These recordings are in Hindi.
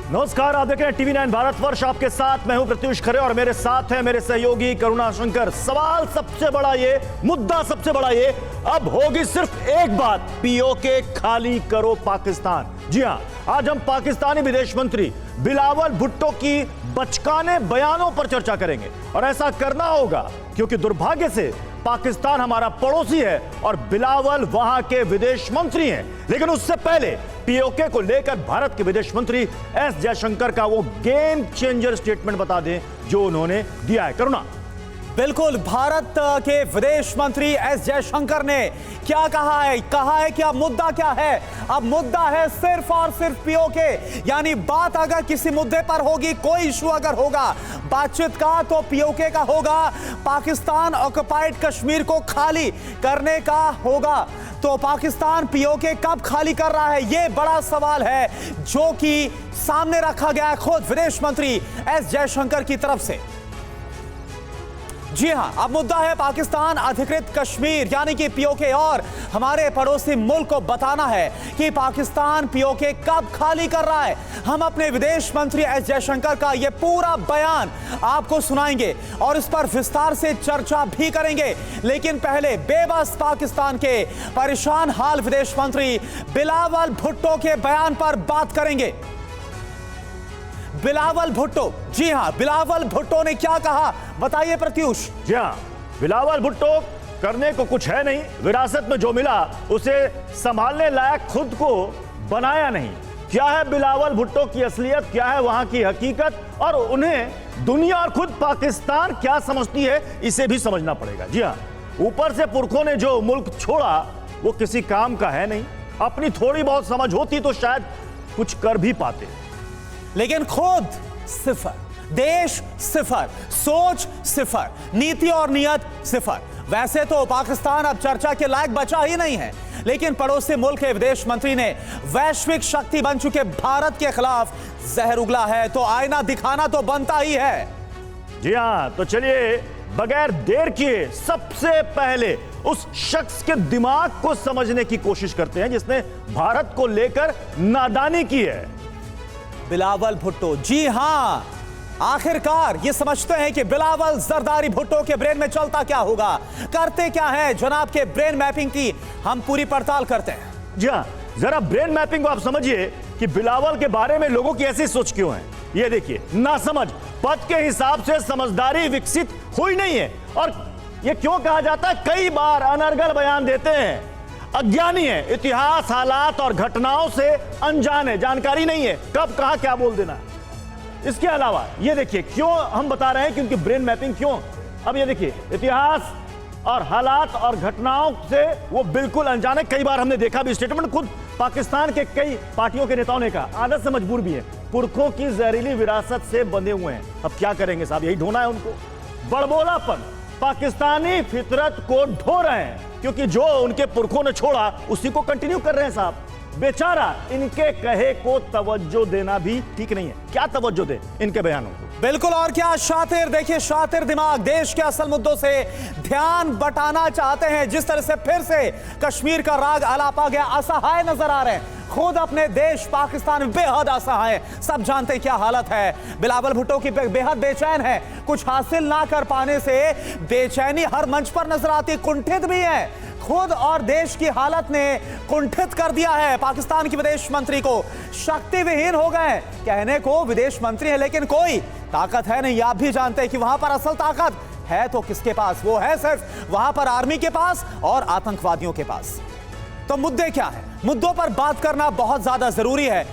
नमस्कार, आप देख रहे हैं टीवी9 भारतवर्ष। आपके साथ मैं हूं प्रत्युष खरे और मेरे साथ है मेरे सहयोगी करुणा शंकर। सवाल सबसे बड़ा ये, मुद्दा सबसे बड़ा ये, अब होगी सिर्फ एक बात, पीओके खाली करो पाकिस्तान। जी हां, आज हम पाकिस्तानी विदेश मंत्री बिलावल भुट्टो की बचकाने बयानों पर चर्चा करेंगे और ऐसा करना होगा क्योंकि दुर्भाग्य से पाकिस्तान हमारा पड़ोसी है और बिलावल वहां के विदेश मंत्री हैं। लेकिन उससे पहले पीओके को लेकर भारत के विदेश मंत्री एस जयशंकर का वो गेम चेंजर स्टेटमेंट बता दें जो उन्होंने दिया है। करुणा। बिल्कुल, भारत के विदेश मंत्री एस जयशंकर ने क्या कहा है कि अब मुद्दा क्या है? अब मुद्दा है सिर्फ और सिर्फ पीओके। यानी बात अगर किसी मुद्दे पर होगी, कोई इशू अगर होगा बातचीत का, तो पीओके का होगा। पाकिस्तान ऑक्युपाइड कश्मीर को खाली करने का होगा। तो पाकिस्तान पीओके कब खाली कर रहा है, यह बड़ा सवाल है जो कि सामने रखा गया है खुद विदेश मंत्री एस जयशंकर की तरफ से। जी हां, अब मुद्दा है पाकिस्तान अधिकृत कश्मीर यानी कि पीओके, और हमारे पड़ोसी मुल्क को बताना है कि पाकिस्तान पीओके कब खाली कर रहा है। हम अपने विदेश मंत्री एस जयशंकर का यह पूरा बयान आपको सुनाएंगे और इस पर विस्तार से चर्चा भी करेंगे। लेकिन पहले बेबस पाकिस्तान के परेशान हाल विदेश मंत्री बिलावल भुट्टो के बयान पर बात करेंगे। बिलावल भुट्टो, जी हां, बिलावल भुट्टो ने क्या कहा बताइए प्रत्युष। जी हां, बिलावल भुट्टो करने को कुछ है नहीं, विरासत में जो मिला उसे संभालने लायक खुद को बनाया नहीं। क्या है बिलावल भुट्टो की असलियत, क्या है वहां की हकीकत, और उन्हें दुनिया और खुद पाकिस्तान क्या समझती है, इसे भी समझना पड़ेगा। जी हां, ऊपर से पुरखों ने जो मुल्क छोड़ा वो किसी काम का है नहीं। अपनी थोड़ी बहुत समझ होती तो शायद कुछ कर भी पाते, लेकिन खुद सिफर, देश सिफर, सोच सिफर, नीति और नियत सिफर। वैसे तो पाकिस्तान अब चर्चा के लायक बचा ही नहीं है, लेकिन पड़ोसी मुल्क के विदेश मंत्री ने वैश्विक शक्ति बन चुके भारत के खिलाफ जहर उगला है, तो आईना दिखाना तो बनता ही है। जी हां, तो चलिए बगैर देर किए सबसे पहले उस शख्स के दिमाग को समझने की कोशिश करते हैं जिसने भारत को लेकर नादानी की है। बिलावल भुट्टो, जी हां, आखिरकार ये समझते हैं कि बिलावल जरदारी भुट्टो के ब्रेन में चलता क्या होगा, करते क्या है। जनाब के ब्रेन मैपिंग की हम पूरी पड़ताल करते हैं। जी हां, जरा ब्रेन मैपिंग को आप समझिए कि बिलावल के बारे में लोगों की ऐसी सोच क्यों है। ये देखिए, नासमझ, पद के हिसाब से समझदारी विकसित हुई नहीं है, और ये क्यों कहा जाता है, कई बार अनर्गल बयान देते हैं, अज्ञानी है, इतिहास, हालात और घटनाओं से अनजान है, जानकारी नहीं है कब कहां क्या बोल देना। इसके अलावा ये देखिए क्यों हम बता रहे हैं, क्योंकि ब्रेन मैपिंग क्यों। अब ये देखिए, इतिहास और हालात और घटनाओं से वो बिल्कुल अनजान है। कई बार हमने देखा भी, स्टेटमेंट खुद पाकिस्तान के कई पार्टियों के नेताओं ने कहा, आदत से मजबूर भी है, पुरखों की जहरीली विरासत से बंधे हुए हैं। अब क्या करेंगे साहब, यही ढोना है उनको। बड़बोलापन, पाकिस्तानी फितरत को ढो रहे हैं, क्योंकि जो उनके पुरखों ने छोड़ा उसी को कंटिन्यू कर रहे हैं साहब। बेचारा, इनके कहे को तवज्जो देना भी ठीक नहीं है। क्या तवज्जो दे इनके बयानों को? बिल्कुल, और क्या शातिर, देखिए शातिर दिमाग देश के असल मुद्दों से ध्यान बटाना चाहते हैं। जिस तरह से फिर से कश्मीर का राग अलापा गया, असहाय नजर आ रहे हैं, खुद अपने देश पाकिस्तान में बेहद असहाय। सब जानते हैं क्या हालत है। बिलावल भुट्टो की बेहद बेचैन है, कुछ हासिल ना कर पाने से बेचैनी हर मंच पर नजर आती, कुंठित भी है। खुद और देश की हालत ने कुंठित कर दिया है पाकिस्तान की विदेश मंत्री को, शक्ति विहीन हो गए। कहने को विदेश मंत्री है, लेकिन कोई ताकत है नहीं। आप भी जानते हैं कि वहां पर असल ताकत है तो किसके पास, वो है सिर्फ वहां पर आर्मी के पास और आतंकवादियों के पास। तो मुद्दे क्या है, मुद्दों पर बात करना बहुत ज्यादा जरूरी है।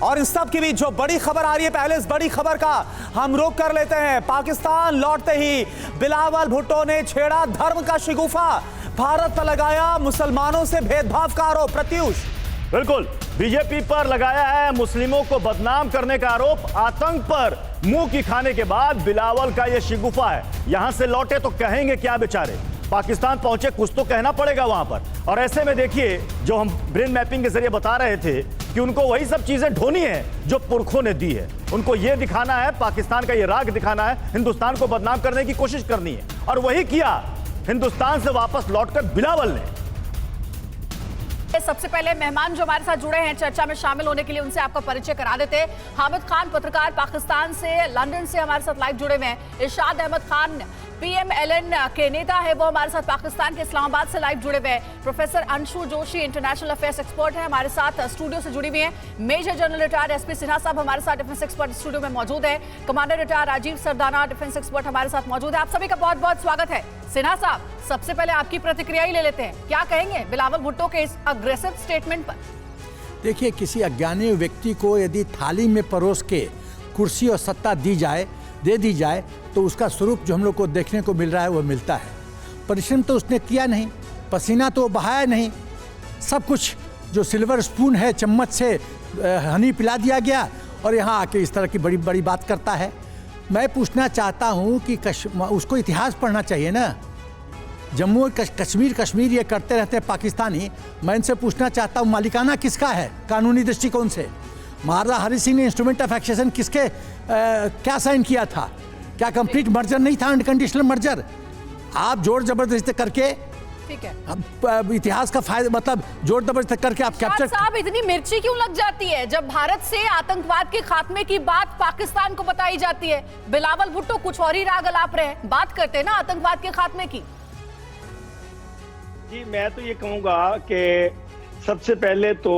और इन सब के बीच जो बड़ी खबर आ रही है, पहले इस बड़ी खबर का हम रुख कर लेते हैं। पाकिस्तान लौटते ही बिलावल भुट्टो ने छेड़ा धर्म का शिगुफा, भारत पर लगाया मुसलमानों से भेदभाव का आरोप। प्रत्युष, बिल्कुल, बीजेपी पर लगाया है मुस्लिमों को बदनाम करने का आरोप। आतंक पर मुंह की खाने के बाद बिलावल का यह शिगुफा है। यहां से लौटे तो कहेंगे क्या बेचारे, पाकिस्तान पहुंचे कुछ तो कहना पड़ेगा वहां पर। और ऐसे में देखिए, जो हम ब्रेन मैपिंग के जरिए बता रहे थे कि उनको वही सब चीजें ढोनी है जो पुरखों ने दी है। उनको यह दिखाना है, पाकिस्तान का यह राग दिखाना है, हिंदुस्तान को बदनाम करने की कोशिश करनी है, और वही किया हिंदुस्तान से वापस लौटकर बिलावल ने। सबसे पहले मेहमान जो हमारे साथ जुड़े हैं चर्चा में शामिल होने के लिए, उनसे आपका परिचय करा देते हैं। हामिद खान पत्रकार पाकिस्तान से, लंदन से हमारे साथ लाइव जुड़े हुए हैं। इरशाद अहमद खान PMLN के नेता है, वो हमारे साथ पाकिस्तान के इस्लामाबाद से लाइव जुड़े हुए हैं। Professor Anshu Joshi international affairs expert है, हमारे साथ स्टूडियो से जुड़ी हुई हैं। Major general retired SP Sinha sahab हमारे साथ डिफेंस एक्सपर्ट स्टूडियो में मौजूद है। Commander retired Rajeev Sardana defence expert हमारे साथ मौजूद है। आप सभी का बहुत बहुत स्वागत है। सिन्हा साहब, सबसे पहले आपकी प्रतिक्रिया ही ले लेते हैं, क्या कहेंगे बिलावल भुट्टो के इस अग्रेसिव स्टेटमेंट पर? देखिए, किसी अज्ञानी व्यक्ति को यदि थाली में परोस के कुर्सी और सत्ता दे दी जाए तो उसका स्वरूप जो हम लोग को देखने को मिल रहा है वो मिलता है। परिश्रम तो उसने किया नहीं, पसीना तो बहाया नहीं, सब कुछ जो सिल्वर स्पून है चम्मच से हनी पिला दिया गया और यहाँ आके इस तरह की बड़ी बड़ी बात करता है। मैं पूछना चाहता हूँ कि उसको इतिहास पढ़ना चाहिए ना। जम्मू और कश्मीर ये करते रहते हैं पाकिस्तानी। मैं इनसे पूछना चाहता हूँ, मालिकाना किसका है कानूनी दृष्टिकोण से? महाराजा हरि सिंह ने इंस्ट्रूमेंट ऑफ एक्सेशन किसके क्या साइन किया था? क्या कंप्लीट मर्जर नहीं था, अनकंडीशनल मर्जर? आप जोर जबरदस्ती करके, ठीक है, अब इतिहास का फायदा मतलब जोर जबरदस्ती करके आप कैप्चर। साहब, इतनी मिर्ची क्यों लग जाती है जब भारत से आतंकवाद के खात्मे की बात पाकिस्तान को बताई जाती है? बिलावल भुट्टो कुछ और ही राग अलाप रहे हैं, बात करते हैं ना आतंकवाद के खात्मे की। जी, मैं तो ये कहूंगा कि सबसे पहले तो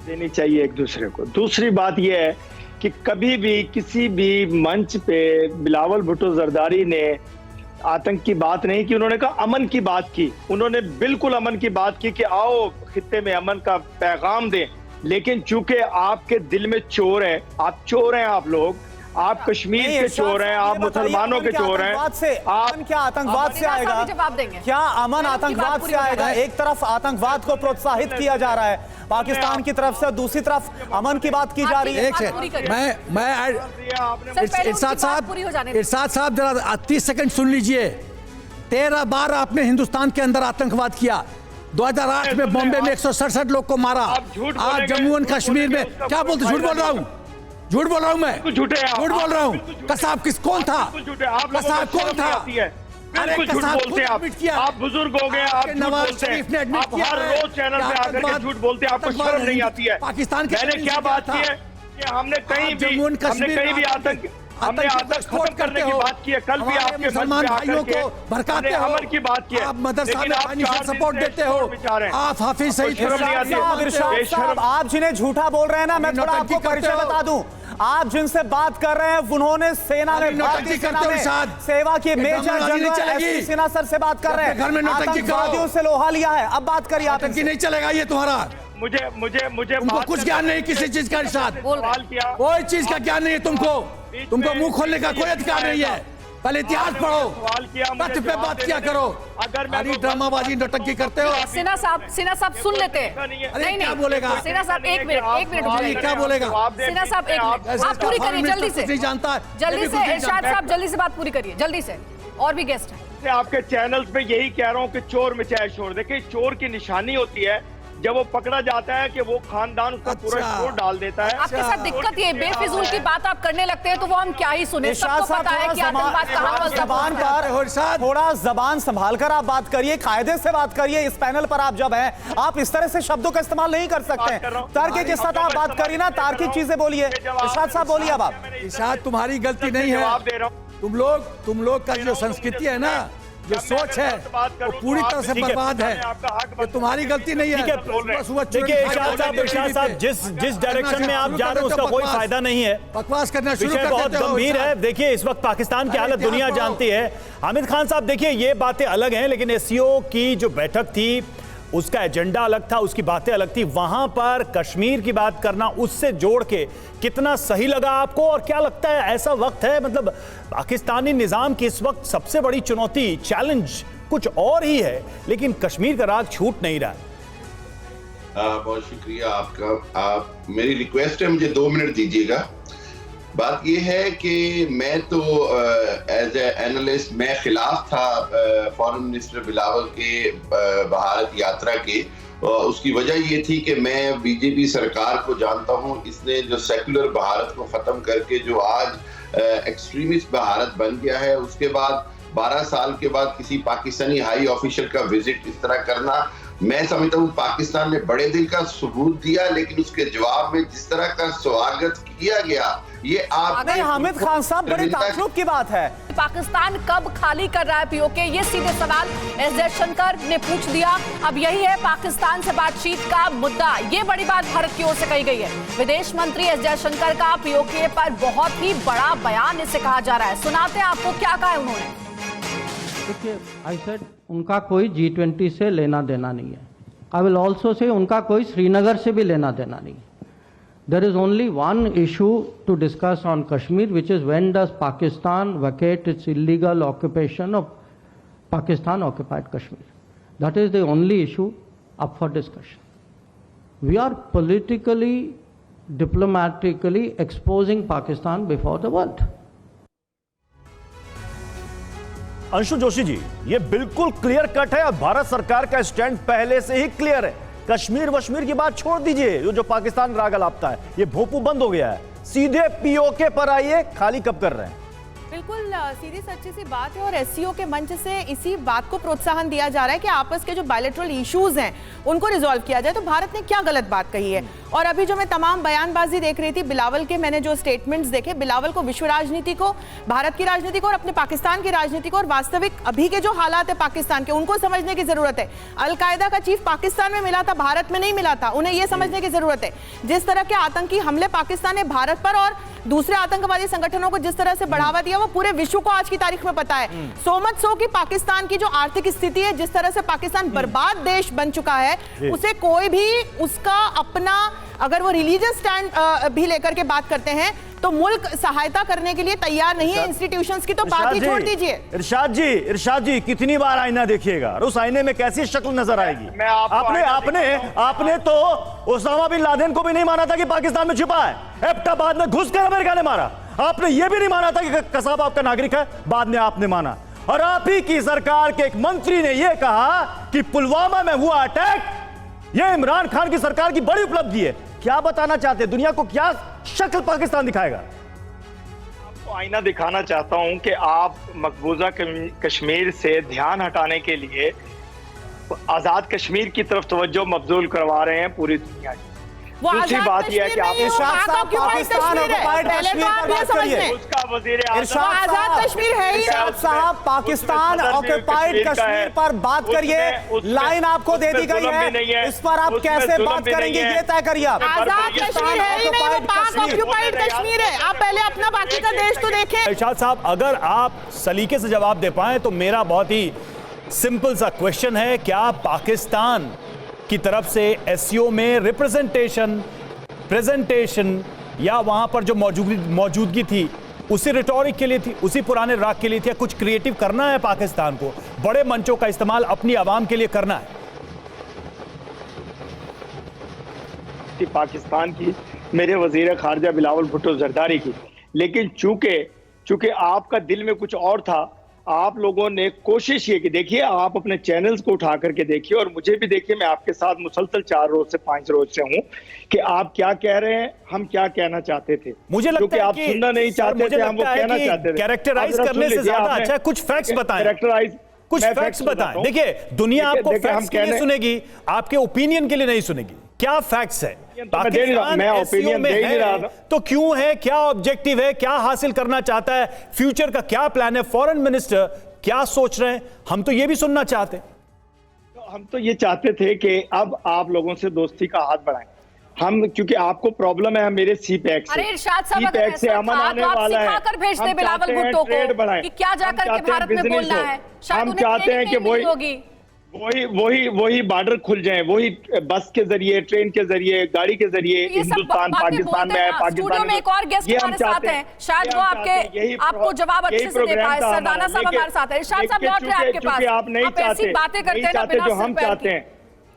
देनी चाहिए एक दूसरे को। दूसरी बात यह है कि कभी भी किसी भी मंच पे बिलावल भुट्टो जरदारी ने आतंक की बात नहीं की, उन्होंने कहा अमन की बात की। उन्होंने बिल्कुल अमन की बात की कि आओ खित्ते में अमन का पैगाम दें। लेकिन चूंकि आपके दिल में चोर है, आप चोर हैं, आप लोग, आप कश्मीर के चोर हैं, आप मुसलमानों के चोर हैं। आप क्या आतंकवाद से आएगा? जवाब देंगे क्या अमन आतंकवाद से आएगा? एक तरफ आतंकवाद को प्रोत्साहित किया जा रहा है पाकिस्तान की तरफ से, दूसरी तरफ अमन की बात की जा रही है। इरशाद साहब जरा 30 सेकंड सुन लीजिए। 13 बार आपने हिंदुस्तान के अंदर आतंकवाद किया। 2008 में बॉम्बे में 167 लोग को मारा। आज जम्मू एंड कश्मीर में क्या बोलते? झूठ बोल रहा हूँ, झूठ बोल रहा हूँ, मैं झूठ बोल रहा हूँ। कसाब कौन था? कसाब कौन था? अरे झूठ बोलते हैं आप बुजुर्ग हो गए, आप नवाज शरीफ ने एडमिट किया, हर रोज चैनल पे आकर के झूठ बोलते हैं, आपको शर्म नहीं आती है? पाकिस्तान के मैंने क्या बात की है कि हमने कहीं भी आतंक खत्म करने की बात की है। कल भी आपके मुसलमान भाइयों को भड़काते हो, अमन की बात की है, आप मदरसा में फाइनेंशियल सपोर्ट देते हो, आप हाफिज सईद साहब, आप जिन्हें झूठा बोल रहे हैं ना, मैं थोड़ा आपको परिचय बता दूं। आप जिनसे बात कर रहे हैं उन्होंने सेना में, भारतीय सेना में सेवा की। Major general SP Sinha sir से बात कर रहे हैं। आतंकवादियों से लोहा लिया है, अब बात करिए। आतंकी नहीं चलेगा ये तुम्हारा। मुझे कुछ ज्ञान नहीं किसी चीज का। इरशाद, कोई चीज का ज्ञान नहीं है तुमको मुंह खोलने का कोई अधिकार नहीं है। पहले इतिहास पढ़ो, तथ्य पे बात किया करो। अगर ड्रामाबाजी नौटंकी करते हो। सिन्हा साहब सुन लेते हैं। नहीं क्या बोलेगा सिन्हा साहब? एक मिनट क्या बोलेगा सिन्हा साहब? एक मिनट, आप पूरी करिए जल्दी से। नहीं जानता, जल्दी से इरशाद साहब, जल्दी से बात पूरी करिए जल्दी से, और भी गेस्ट हैं। आपके चैनल्स पे यही कह रहा हूँ कि चोर मचाए शोर। देखिए, चोर की निशानी होती है जब वो पकड़ा जाता है कि वो खानदान उसका पूरा शोर डाल देता है। आपके साथ दिक्कत ये बेफिजूल की बात आप करने लगते हैं तो वो हम क्या ही सुने। सबको पता है कि आतंकवाद कहां पलता जबान पर, थोड़ा जबान संभाल कर आप बात करिए, कायदे से बात करिए। इस पैनल पर आप जब हैं, आप इस तरह से शब्दों का इस्तेमाल नहीं कर सकते। तर्क के साथ आप बात करिए ना, तार्किक चीजें बोलिए। इरशाद साहब बोलिए अब आप। इरशाद, तुम्हारी गलती नहीं है। तुम लोग का जो संस्कृति है ना, जो सोच है, वो पूरी तरह से बर्बाद है। ये तुम्हारी गलती नहीं है। देखिए इरशाद साहब, जिस डायरेक्शन में आप जा रहे हैं उसका कोई फायदा नहीं है। बकवास करना शुरू कर बहुत देते हो। गंभीर है। देखिए, इस वक्त पाकिस्तान की हालत दुनिया जानती है। हामिद खान साहब, देखिए ये बातें अलग हैं, लेकिन SCO की जो बैठक थी उसका एजेंडा अलग था, उसकी बातें अलग थी। वहां पर कश्मीर की बात करना, उससे जोड़ के कितना सही लगा आपको? और क्या लगता है ऐसा वक्त है, मतलब पाकिस्तानी निजाम की इस वक्त सबसे बड़ी चुनौती, चैलेंज कुछ और ही है, लेकिन कश्मीर का राग छूट नहीं रहा है? बहुत शुक्रिया आपका। मेरी रिक्वेस्ट है, मुझे 2 मिनट दीजिएगा। बात यह है कि मैं तो एज ए एनालिस्ट मैं खिलाफ था फॉरेन मिनिस्टर बिलावल के भारत यात्रा के। उसकी वजह ये थी कि मैं बीजेपी सरकार को जानता हूँ। इसने जो सेकुलर भारत को ख़त्म करके जो आज एक्सट्रीमिस्ट भारत बन गया है, उसके बाद 12 साल के बाद किसी पाकिस्तानी हाई ऑफिशियल का विजिट इस तरह करना मैं समझता हूँ पाकिस्तान ने बड़े दिल का सबूत दिया, लेकिन उसके जवाब में जिस तरह का स्वागत किया गया, ये आप हामिद खान साहब, बड़े ताज्जुब की बात है। पाकिस्तान कब खाली कर रहा है पीओके, ये सीधे सवाल एस जयशंकर ने पूछ दिया। अब यही है पाकिस्तान से बातचीत का मुद्दा। ये बड़ी बात भारत की ओर से कही गई है। विदेश मंत्री एस जयशंकर का पीओके पर बहुत ही बड़ा बयान इसे कहा जा रहा है। सुनाते हैं आपको क्या कहा है उन्होंने। देखिए, आई सेड उनका कोई G20 से लेना देना नहीं है। आई विल ऑल्सो से उनका कोई श्रीनगर से भी लेना देना नहीं है। There is only one issue to discuss on Kashmir, which is when does Pakistan vacate its illegal occupation of Pakistan occupied Kashmir. That is the only issue up for discussion. We are politically, diplomatically exposing Pakistan before the world. Anshu Joshi ji, ये बिल्कुल क्लियर कट है और भारत सरकार का स्टैंड पहले से ही क्लियर है। कश्मीर वश्मीर की बात छोड़ दीजिए, जो पाकिस्तान राग अलापता है, ये भोंपू बंद हो गया है। सीधे पीओके पर आइए, खाली कब कर रहे हैं? बिल्कुल सीधी सच्ची सी बात है और एससीओ के मंच से इसी बात को प्रोत्साहन दिया जा रहा है कि आपस के जो बायलैटरल इश्यूज हैं उनको रिजॉल्व किया जाए। तो भारत ने क्या गलत बात कही है? और अभी जो मैं तमाम बयानबाजी देख रही थी, बिलावल के मैंने जो स्टेटमेंट्स देखे, बिलावल को विश्व राजनीति को, भारत की राजनीति को और अपने पाकिस्तान की राजनीति को और वास्तविक अभी के जो हालात है पाकिस्तान के, उनको समझने की जरूरत है। अलकायदा का चीफ पाकिस्तान में मिला था, भारत में नहीं मिला था। उन्हें यह समझने की जरूरत है जिस तरह के आतंकी हमले पाकिस्तान ने भारत पर और दूसरे आतंकवादी संगठनों को जिस तरह से बढ़ावा दिया, वो पूरे विश्व को आज की तारीख में पता है। सो मच सो कि पाकिस्तान की जो आर्थिक स्थिति है, जिस तरह से पाकिस्तान बर्बाद देश बन चुका है, उसे कोई भी उसका अपना, अगर वो रिलीजियस स्टैंड भी लेकर के बात करते हैं तो मुल्क सहायता करने के लिए तैयार नहीं है। इंस्टीट्यूशंस की तो बात ही छोड़ दीजिए। इरशाद जी कितनी बार आईना देखिएगा और उस आईने में कैसी शक्ल नजर आएगी? आपने तो ओसामा बिन लादेन को भी नहीं माना था कि पाकिस्तान में छिपा है, एबटाबाद में घुसकर अमेरिका ने मारा। आपने यह भी नहीं माना था कि कसाब आपका नागरिक है, बाद में आपने माना। और आप ही की सरकार के एक मंत्री ने यह कहा कि पुलवामा में हुआ अटैक यह इमरान खान की सरकार की बड़ी उपलब्धि है। क्या बताना चाहते हैं दुनिया को? क्या शक्ल पाकिस्तान दिखाएगा? आपको आईना दिखाना चाहता हूं कि आप मकबूजा कश्मीर से ध्यान हटाने के लिए आजाद कश्मीर की तरफ तवज्जो मबजूल करवा रहे हैं पूरी दुनिया की। दूसरी बात यह है कि आप पाकिस्तान ऑक्युपाइड कश्मीर पर बात करिए। उसका वजीर आजाद कश्मीर है ही साहब, पाकिस्तान ऑक्युपाइड कश्मीर पर बात करिए। लाइन आपको दे दी गई है, इस पर आप कैसे बात करेंगे ये तय करिए। आजाद कश्मीर है ही नहीं, पाक ऑक्युपाइड कश्मीर है। आप पहले अपना बाकी का देश तो देखें। इरशाद साहब, अगर आप सलीके से जवाब दे पाए तो मेरा बहुत ही सिंपल सा क्वेश्चन है, क्या पाकिस्तान की तरफ से एससीओ में रिप्रेजेंटेशन, प्रेजेंटेशन या वहां पर जो मौजूदगी थी उसी रिटोरिक के लिए थी, उसी पुराने राग के लिए थी, या कुछ क्रिएटिव करना है पाकिस्तान को, बड़े मंचों का इस्तेमाल अपनी आवाम के लिए करना है? पाकिस्तान की मेरे वजीर खारजा बिलावल भुट्टो जरदारी की, लेकिन चूंकि आपका दिल में कुछ और था, आप लोगों ने कोशिश ये की, देखिए आप अपने चैनल्स को उठा करके देखिए और मुझे भी देखिए, मैं आपके साथ मुसलसल 4 रोज से 5 रोज से हूं कि आप क्या कह रहे हैं, हम क्या कहना चाहते थे। मुझे लगता है आप सुनना नहीं चाहते थे, हम वो कहना चाहते थे। कैरेक्टराइज करने से ज्यादा अच्छा कुछ फैक्ट्स बताएं। कुछ फैक्ट्स बताएं। देखिए, दुनिया आपको फैक्ट्स के लिए सुनेगी, आपके ओपिनियन के लिए नहीं सुनेगी। क्या फैक्ट्स है? पाकिस्तान एससीओ में है तो क्यों है? क्या ऑब्जेक्टिव है? क्या हासिल करना चाहता है? फ्यूचर का क्या प्लान है? फॉरेन मिनिस्टर क्या सोच रहे हैं? हम तो ये भी सुनना चाहते हैं। हम तो ये चाहते थे कि अब आप लोगों से दोस्ती का हाथ बढ़ाएं। हम, क्योंकि आपको प्रॉब्लम है मेरे सीपैक से, अरे इरशाद साहब, अगर सीपैक से अमन आने वाला है, सिखाकर भेज दे बिलावल भुट्टो को कि क्या जाकर के भारत में बोलना है। हम चाहते हैं कि वही बॉर्डर खुल जाए, वही बस के जरिए, ट्रेन के जरिए, गाड़ी के जरिए हिंदुस्तान पाकिस्तान में है। पाकिस्तान में एक और गेस्ट हमारे साथ हैं, शायद वो आपको जवाब अच्छे से दे पाए। सरदाना साहब हमारे साथ हैं। इरशाद साहब लौट रहे हैं आपके पास। आप नहीं चाहते, बातें करते हैं ना बिना जो हम चाहते हैं।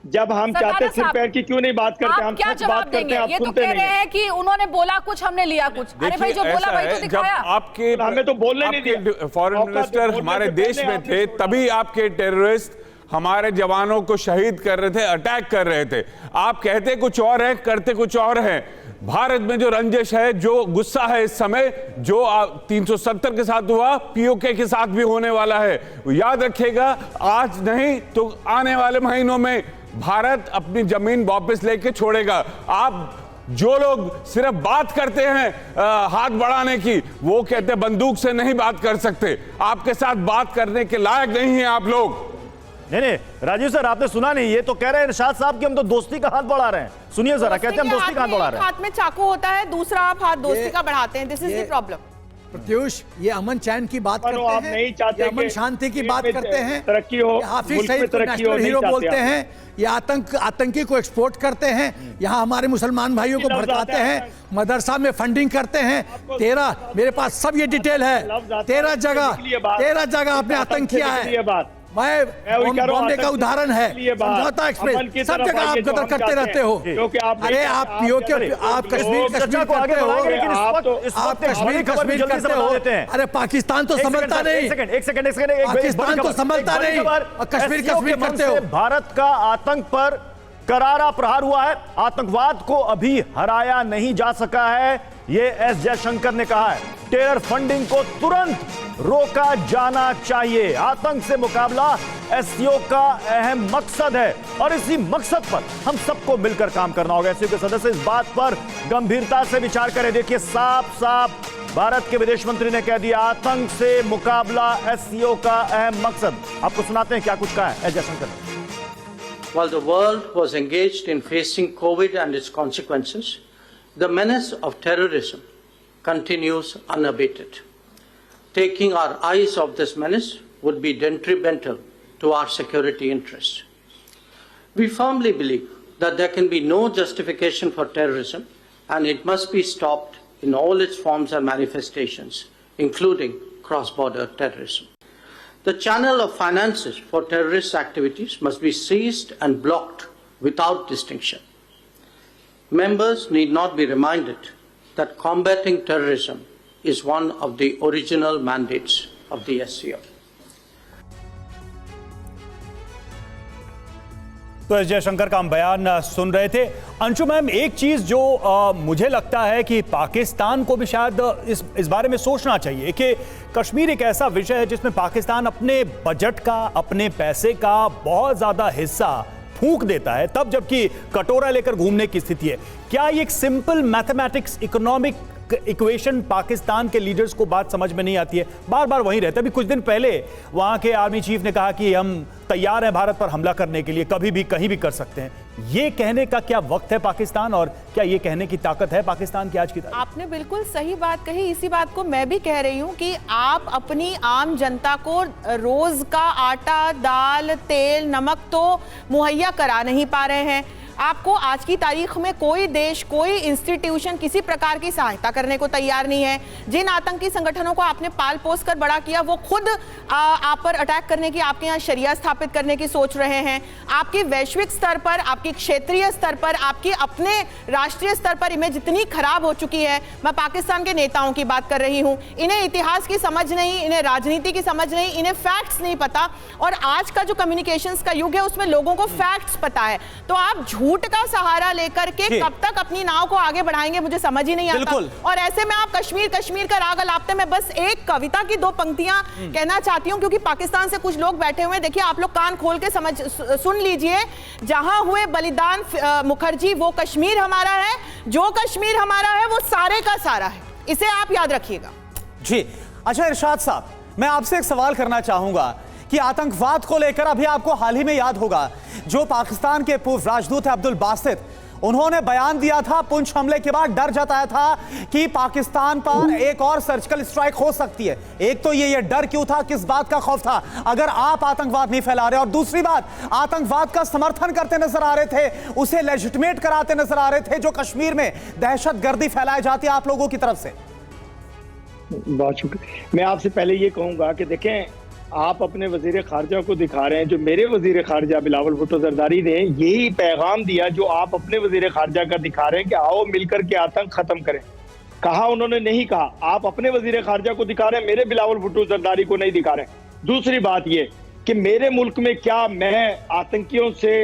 जब हम चाहते सिर पैर की क्यों नहीं बात करते? हम क्या जवाब देंगे? ये तो कह रहे हैं कि उन्होंने बोला कुछ, हमने लिया कुछ। अरे भाई, जो बोला वही तो दिखाया। आपके हमें तो बोलने नहीं दिया। फॉरेन मिनिस्टर हमारे देश में थे, तभी आपके टेररिस्ट हमारे जवानों को शहीद कर रहे थे, अटैक कर रहे थे। आप कहते कुछ और है, करते कुछ और है। भारत में जो रंजिश है, जो गुस्सा है इस समय, जो 370 के साथ हुआ, पीओके के साथ भी होने वाला है। याद रखिएगा, आज नहीं तो आने वाले महीनों में भारत अपनी जमीन वापस लेके छोड़ेगा। आप जो लोग सिर्फ बात करते हैं हाथ बढ़ाने की, वो कहते हैं बंदूक से नहीं बात कर सकते। आपके साथ बात करने के लायक नहीं हैं आप लोग। नहीं, राजीव सर आपने सुना नहीं, ये तो कह रहे हैं इरशाद साहब कि हम तो दोस्ती का हाथ बढ़ा रहे हैं। सुनिए जरा, कहते हैं हम दोस्ती का हाथ बढ़ा रहे हैं। हाथ में चाकू होता है, दूसरा आप हाथ दोस्ती का बढ़ाते हैं। This is the problem. Pratyush, ये अमन चैन की बात करते आप हैं, नहीं चाहते ये अमन कि शांति की देश बात में करते हैं, तरक्की हो, ये हाफिज मुल्क में सईद को तरक्की हो, नेशनल नहीं हीरो चाहते बोलते आप। हैं, ये आतंकी को एक्सपोर्ट करते हैं, यहाँ हमारे मुसलमान भाइयों को लफ्ज़ भड़काते आता है, हैं, मदरसा में फंडिंग करते हैं। 13 मेरे पास सब ये डिटेल है, 13 जगह आपने आतंक किया है। मैं बॉम्बे का उदाहरण है, समझौता एक्सप्रेस, सब जगह आप गदर करते रहते हो। अरे आप आप कश्मीर को आगे करते हो, बढ़ाएंगे, लेकिन आप कश्मीर करते हो। अरे पाकिस्तान तो समझता नहीं, एक सेकंड पाकिस्तान तो समझता नहीं, और कश्मीर करते हो। भारत का आतंक पर करारा प्रहार हुआ है, आतंकवाद को अभी हराया नहीं जा सका है, ये एस जयशंकर ने कहा है। टेरर फंडिंग को तुरंत रोका जाना चाहिए। आतंक से मुकाबला एससीओ का अहम मकसद है और इसी मकसद पर हम सबको मिलकर काम करना होगा। एससीओ के सदस्य इस बात पर गंभीरता से विचार करें। देखिए साफ साफ भारत के विदेश मंत्री ने कह दिया, आतंक से मुकाबला एससीओ का अहम मकसद। आपको सुनाते हैं क्या कुछ कहा है एस जयशंकर ने। While the world was engaged in facing COVID and its consequences, the menace of terrorism continues unabated. Taking our eyes off this menace would be detrimental to our security interests. We firmly believe that there can be no justification for terrorism and it must be stopped in all its forms and manifestations, including cross-border terrorism. The channel of finances for terrorist activities must be seized and blocked without distinction. Members need not be reminded that combating terrorism is one of the original mandates of the SCO. तो एस जयशंकर का हम बयान सुन रहे थे। अंशु मैम, एक चीज जो मुझे लगता है कि पाकिस्तान को भी शायद इस बारे में सोचना चाहिए कि कश्मीर एक ऐसा विषय है जिसमें पाकिस्तान अपने बजट का, अपने पैसे का बहुत ज्यादा हिस्सा फूंक देता है, तब जबकि कटोरा लेकर घूमने की स्थिति है। क्या ये एक simple mathematics economic equation Pakistan के लीडर्स को बात समझ में नहीं आती है? बार बार वहीं रहता है। अभी कुछ दिन पहले वहां के आर्मी चीफ ने कहा कि हम तैयार हैं भारत पर हमला करने के लिए, कभी भी कहीं भी कर सकते हैं। ये कहने का क्या वक्त है पाकिस्तान, और क्या ये कहने की ताकत है पाकिस्तान की आज की तारीख? आपने बिल्कुल सही बात कही। इसी बात को मैं भी कह रही हूँ कि आप अपनी आम जनता को रोज का आटा, दाल, तेल, नमक तो मुहैया करा नहीं पा रहे हैं। आपको आज की तारीख में कोई देश, कोई इंस्टीट्यूशन किसी प्रकार की सहायता करने को तैयार नहीं है। जिन आतंकी संगठनों को आपने पाल पोस कर बड़ा किया, वो खुद आप पर अटैक करने की, आपके यहाँ शरिया स्थापित करने की सोच रहे हैं। आपकी वैश्विक स्तर पर, आपकी क्षेत्रीय स्तर पर, आपकी अपने राष्ट्रीय स्तर पर इमेज इतनी खराब हो चुकी है। मैं पाकिस्तान के नेताओं की बात कर रही हूँ। इन्हें इतिहास की समझ नहीं, इन्हें राजनीति की समझ नहीं, इन्हें फैक्ट्स नहीं पता। और आज का जो कम्युनिकेशंस का युग है उसमें लोगों को फैक्ट्स पता है। तो आप झूठ का सहारा लेकर के कब तक अपनी नाव को आगे बढ़ाएंगे, मुझे समझ ही नहीं आता। और ऐसे में आप कश्मीर का राग अलापते। मैं बस एक कविता की 2 पंक्तियां कहना चाहती हूं, क्योंकि पाकिस्तान से कुछ लोग बैठे हुए हैं। देखिए, आप लोग कान खोल के सुन लीजिए। जहां हुए बलिदान मुखर्जी, वो कश्मीर हमारा है, जो कश्मीर हमारा है वो सारे का सारा है। इसे आप याद रखिएगा जी। अच्छा इरशाद साहब, मैं आपसे एक सवाल करना चाहूंगा कि आतंकवाद को लेकर अभी आपको हाल ही में याद होगा जो पाकिस्तान के पूर्व राजदूत है अब्दुल बासित, उन्होंने बयान दिया था, पुंछ हमले के बाद डर जताया था कि पाकिस्तान पर एक और सर्जिकल स्ट्राइक हो सकती है। एक तो ये डर क्यों था, किस बात का खौफ था, अगर आप आतंकवाद नहीं फैला रहे? और दूसरी बात, आतंकवाद का समर्थन करते नजर आ रहे थे, उसे लेजिटिमेट कराते नजर आ रहे थे, जो कश्मीर में दहशतगर्दी फैलाई जाती है आप लोगों की तरफ से। बहुत शुक्रिया। मैं आपसे पहले ये कहूंगा कि देखें, आप अपने वजीर खारजा को दिखा रहे हैं, जो मेरे वजीर खारजा बिलावल भुट्टो जरदारी ने यही पैगाम दिया जो आप अपने वजीर खारजा का दिखा रहे हैं कि आओ मिलकर के आतंक खत्म करें। कहा उन्होंने नहीं कहा। आप अपने वजीर खारजा को दिखा रहे हैं, मेरे बिलावल भुट्टो जरदारी को नहीं दिखा रहे हैं। दूसरी बात ये कि मेरे मुल्क में क्या मैं आतंकियों से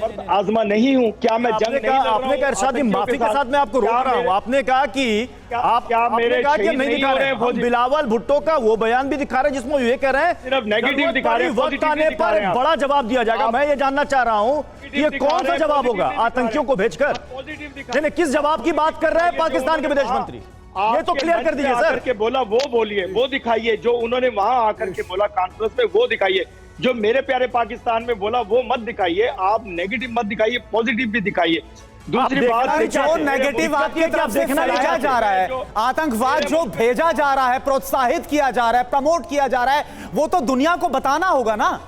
आजमा नहीं हूँ? क्या मैं जंग आपने नहीं कहा, लड़ रहा आपने हूँ कहा इरशाद जी, आतंकियों माफी के साथ मैं आपको रोक क्या रहा हूँ। मेरे- आपने कहा कि क्या आपने मेरे कहा कि शहीद नहीं नहीं दिखा हो रहे रहे हैं। फौजी? हम बिलावल भुट्टो का वो बयान भी दिखा रहे हैं जिसमें वो ये कह रहे हैं सिर्फ नेगेटिव दिखा रहे हैं, वक्त पॉजिटिव आने नहीं दिखा पर रहे हैं आप। बड़ा जवाब दिया जाएगा। मैं ये जानना चाह रहा हूँ कि ये दिखा कौन रहे सा हैं, जवाब पॉजिटिव होगा नहीं दिखा आतंकियों रहे को भेजकर? पॉजिटिव दिखा नहीं, किस जवाब की बात कर रहे हैं पाकिस्तान के विदेश मंत्री? ये तो क्लियर कर दीजिए सर। के बोला वो बोलिए, वो दिखाइए जो उन्होंने वहां आकर के बोला कॉन्फ्रेंस में, वो दिखाइए। जो मेरे प्यारे पाकिस्तान में बोला वो मत दिखाइए, आप नेगेटिव मत दिखाइए, पॉजिटिव भी दिखाइए। दूसरी देखना बात नहीं जो चाहते। नेगेटिव आपकी कि आप तरफ से देखना नहीं फैलाया चाहते। जा रहा है, जो- आतंकवाद जो भेजा जा रहा है, प्रोत्साहित किया जा रहा है, प्रमोट किया जा रहा है, वो तो दुनिया को बताना होगा ना।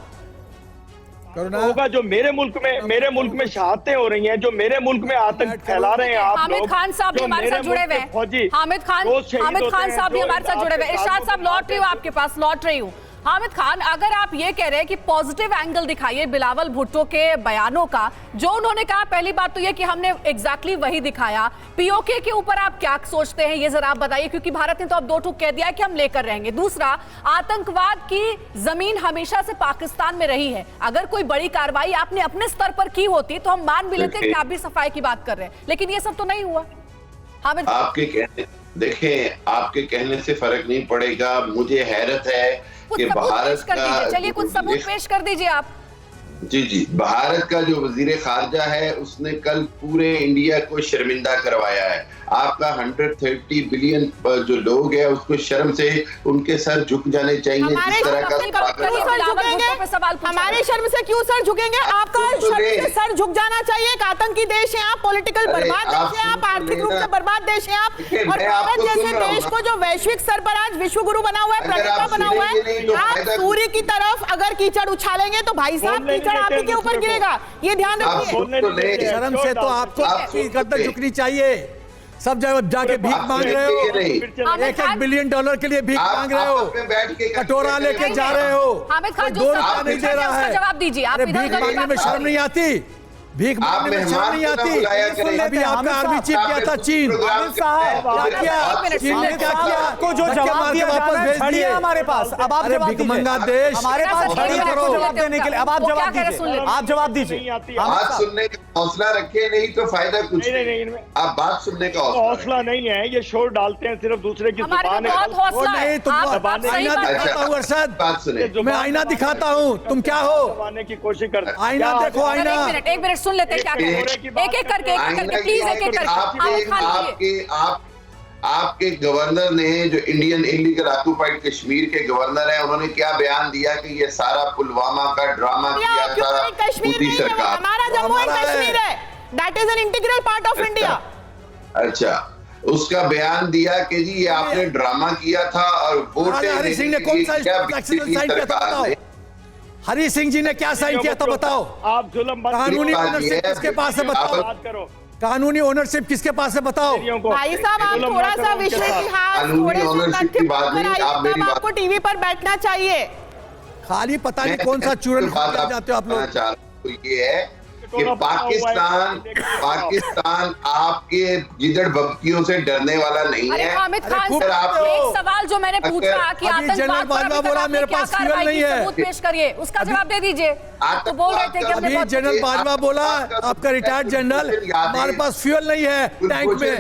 होगा जो मेरे मुल्क में शहादतें हो रही हैं, जो मेरे मुल्क में आतंक फैला रहे हैं आप हामिद लोग, खान साहब भी जो हमारे मेरे साथ जुड़े मुल्क हुए के हैं। फौजी हामिद खान रोज शहीद होते खान हैं, साहब भी जो हमारे साथ जुड़े हुए हैं। आपके इरशाद साथ साहब लौट रही हूँ आपके पास, लौट रही हूँ। हामिद खान, अगर आप ये कह रहे हैं कि पॉजिटिव एंगल दिखाइए बिलावल भुट्टो के बयानों का, जो उन्होंने कहा, पहली बात तो ये कि हमने एग्जैक्टली वही दिखाया। पीओके के ऊपर आप क्या सोचते हैं ये जरा आप बताइए, क्योंकि भारत ने तो अब दो टूक कह दिया है कि हम लेकर रहेंगे। दूसरा, आतंकवाद की जमीन हमेशा से पाकिस्तान में रही है, अगर कोई बड़ी कार्रवाई आपने अपने स्तर पर की होती तो हम मान भी लेते कि आप भी सफाई की बात कर रहे हैं, लेकिन ये सब तो नहीं हुआ। हामिद, आपके कहने, देखें, आपके कहने से फर्क नहीं पड़ेगा। मुझे हैरत है कुछ कि सबूत भारत पेश कर दीजिए। चलिए कुछ सबूत पेश कर दीजिए आप। जी, भारत का जो वजीर खारजा है उसने कल पूरे इंडिया को शर्मिंदा करवाया है। आपका 130 बिलियन जो लोग हैं उसको शर्म से उनके सर झुक जाने चाहिए। हमारे जिस तरह शर्म से क्यों सर झुकेंगे? हमारे शर्म से क्यों सर झुकेंगे? आपका शर्म से सर झुक जाना चाहिए। एक आतंकी देश है आप, पॉलिटिकल बर्बाद देश है आप, आर्थिक रूप से बर्बाद देश है आप, और भारत जैसे देश को जो वैश्विक स्तर पर आज विश्व गुरु बना हुआ है, प्रणेता बना हुआ है, आप सूर्य की तरफ अगर कीचड़ उछालेंगे तो भाई साहब कीचड़ आप ही के ऊपर गिरेगा, ये ध्यान रखिए। शर्म से तो आपको गर्दन झुकनी चाहिए। सब जगह जाके भीख मांग रहे हो, $1 बिलियन के लिए भीख मांग रहे हो, कटोरा लेके जा रहे हो, हामिद खान कोई 2 रुपया नहीं दे रहा है। जवाब दीजिए आप। अरे भीख मांगने में शर्म नहीं आती? भीख मांगने में शर्म नहीं आती? अभी आपका आर्मी चीफ गया था चीन, क्या किया? चीन ने क्या किया? आपको जो जवाब दिया जा रहा है, छड़ी है हमारे पास। अब आप जवाब दीजिए। भिखमंगा देश, हमारे पास छड़ी है आपको जवाब देने के लिए। अब आप जवाब दीजिए, आप जवाब दीजिए। बात सुनने का हौसला रखे, नहीं तो फायदा कुछ नहीं। आप बात सुनने का हौसला नहीं है, ये शोर डालते हैं सिर्फ दूसरे की हमारे जुबान में बहुत है। हौसला है। नहीं, तुम आप सही आईना बात दिखाता कर- हूँ अरशद, बात सुने। मैं आईना दिखाता हूँ, तुम क्या हो? दबाने की कोशिश करते हैं। आईना क्या देखो, आप- आईना। एक मिनट सुन लेते हैं क्या कह रहे हैं। एक एक करके प्लीज, एक एक करके। हामिद खान बोलिए। आपके गवर्नर ने, जो इंडियन इलीगल ऑक्युपाइड कश्मीर के गवर्नर हैं, उन्होंने क्या बयान दिया कि ये सारा पुलवामा का ड्रामा किया था कश्मीर मोदी नहीं है, सरकार। हमारा जम्मू एंड कश्मीर है, that is an integral part of India. अच्छा, उसका बयान दिया कि जी ये आपने ड्रामा किया था और वोटें हरी सिंह ने कौन सा एक्सीडेंट साइन किया था बताओ? हरी सिंह जी ने क्या साइन किया था बताओ? आप जुल्म बंद कानूनी बात ओनरशिप ये है किसके पास है बताओ? बात करो। कानूनी ओनरशिप किसके पास है बताओ? भाई साहब आप थोड़ा सा विश्व इतिहास, कानूनी थोड़े से ownership तथ्य की बात नहीं, बनाइए, आप मेरी तब बात- आपको टीवी पर बैठना चाहिए। खाली पता नहीं कौन सा चूरन खा के आ जाते हो आप लोग। चाह रहा हूं ये है कि पाकिस्तान आपके गिदड़ बब्कियों से डरने वाला नहीं अरे है। हामिद खान खूब साहब, करते हो। एक सवाल जो मैंने पूछा कि अभी जनरल आतंकवाद पर बाजवा अभी तक बोला आपने मेरे क्या पास फ्यूल कार्रवाई नहीं की, है। सबूत पेश करिए, उसका जवाब दे दीजिए। आप तो बोल रहे थे कि हमने अभी बहुत जनरल बाजवा बोला आपका रिटायर्ड जनरल, हमारे पास फ्यूल नहीं है टैंक में,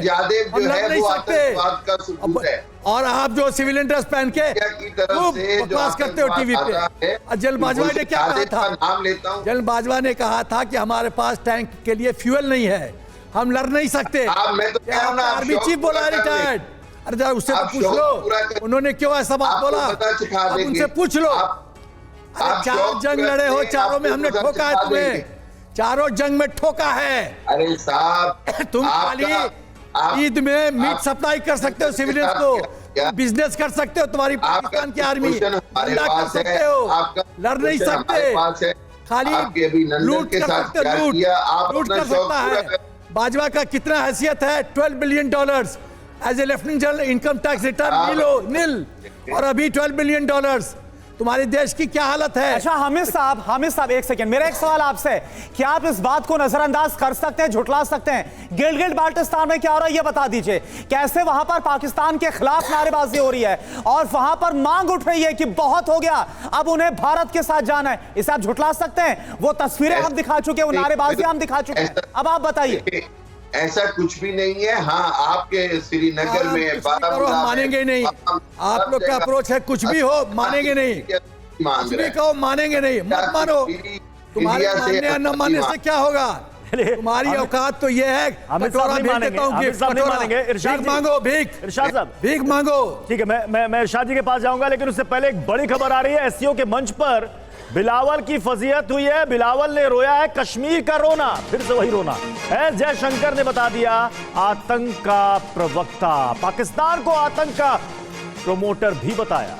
हम लड़ नहीं सकते। और आप जो सिविलियन ड्रेस पहन के खूब बकवास करते हो टीवी पे। जनरल बाजवा ने क्या कहा था? नाम लेता हूं। जनरल बाजवा ने कहा था कि हमारे पास टैंक के लिए फ्यूल नहीं है, हम लड़ नहीं सकते। मैं तो कह रहा हूं ना, आप आर्मी शौक चीफ बोला पूरा कर ले। रिटायर्ड। अरे जरा उससे तो आप पूछ शौक लो पूरा कर- उन्होंने क्यों ऐसा बात आपको बोला, पता सिखा आप देंगे। उनसे पूछ लो। आप 4 जंग शौक लड़े हो, पूरा चारों में करते, हमने आपको ठोका है सिखा तुम्हें, देंगे। चारों जंग में ठोका है। अरे साहब, तुम खाली ईद में मीट सप्लाई कर सकते हो सिविलियंस को, बिजनेस कर सकते हो, तुम्हारी पाकिस्तान की आर्मी धंधा कर सकते हो, लड़ नहीं सकते, खाली लूट कर सकते हो, लूट कर सकता है। बाजवा का कितना हैसियत है? $12 billion as a lieutenant general, income tax return nil, और अभी $12 बिलियन तुम्हारे देश की क्या हालत है। अच्छा हामिद साहब एक सेकंड, मेरा एक सवाल आपसे, क्या आप इस बात को नजरअंदाज कर सकते हैं, झुठला सकते हैं? गिलगिट बाल्टिस्तान में क्या हो रहा है ये बता दीजिए। कैसे वहां पर पाकिस्तान के खिलाफ नारेबाजी हो रही है और वहां पर मांग उठ रही है कि बहुत हो गया, अब उन्हें भारत के साथ जाना है। इसे आप झुठला सकते हैं? वो तस्वीरें हम दिखा चुके हैं, वो नारेबाजी हम दिखा चुके हैं, अब आप बताइए। ऐसा कुछ भी नहीं है। हाँ, आपके श्रीनगर में मानेंगे नहीं, आप लोग का अप्रोच है कुछ भी हो मानेंगे नहीं, कुछ भी कहो मानेंगे नहीं, मत मानो। तुम्हारे मानने या न मानने से क्या होगा? तुम्हारी औकात तो ये है, कटोरा भेज देता हूं गिफ्ट, भीख मांगो, इरशाद साहब भीख मांगो। ठीक है, मैं इरशाद जी के पास जाऊंगा, लेकिन उससे पहले एक बड़ी खबर आ रही है। एससीओ के मंच पर बिलावल की फजीहत हुई है। बिलावल ने रोया है कश्मीर का रोना, फिर से वही रोना। एस जयशंकर ने बता दिया आतंक का प्रवक्ता, पाकिस्तान को आतंक का प्रोमोटर भी बताया।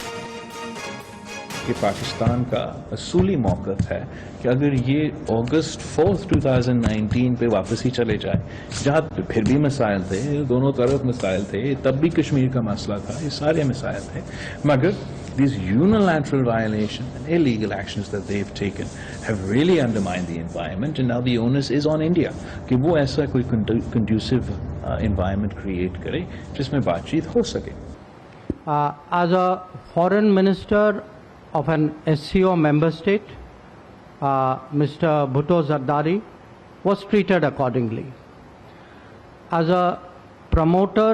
कि पाकिस्तान का असूली मौक़िफ़ है कि अगर ये अगस्त 4, 2019 पे वापस ही चले जाए, जहाँ फिर भी मसाइल थे, दोनों तरफ मसाइल थे, तब भी कश्मीर का मसला था, ये सारे मसाइल थे, मगर these unilateral violations and illegal actions that they've taken have really undermined the environment, and now the onus is on India कि वो ऐसा कोई conducive environment create करे जिसमें बातचीत हो सके। As a foreign minister of an SCO member state, Mr. Bhutto Zardari was treated accordingly. As a promoter,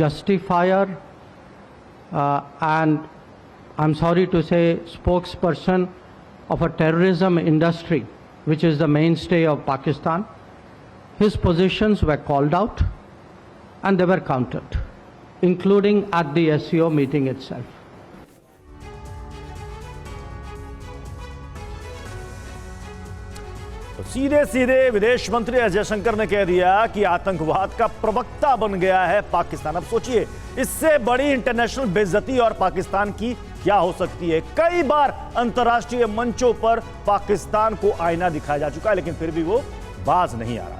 justifier, and I'm sorry to say spokesperson of a terrorism industry, which is the mainstay of Pakistan, his positions were called out and they were countered, including at the SCO meeting itself. तो सीधे सीधे विदेश मंत्री एस जयशंकर ने कह दिया कि आतंकवाद का प्रवक्ता बन गया है पाकिस्तान। अब सोचिए, इससे बड़ी इंटरनेशनल बेइज्जती और पाकिस्तान की क्या हो सकती है। कई बार अंतर्राष्ट्रीय मंचों पर पाकिस्तान को आईना दिखाया जा चुका है, लेकिन फिर भी वो बाज नहीं आ रहा।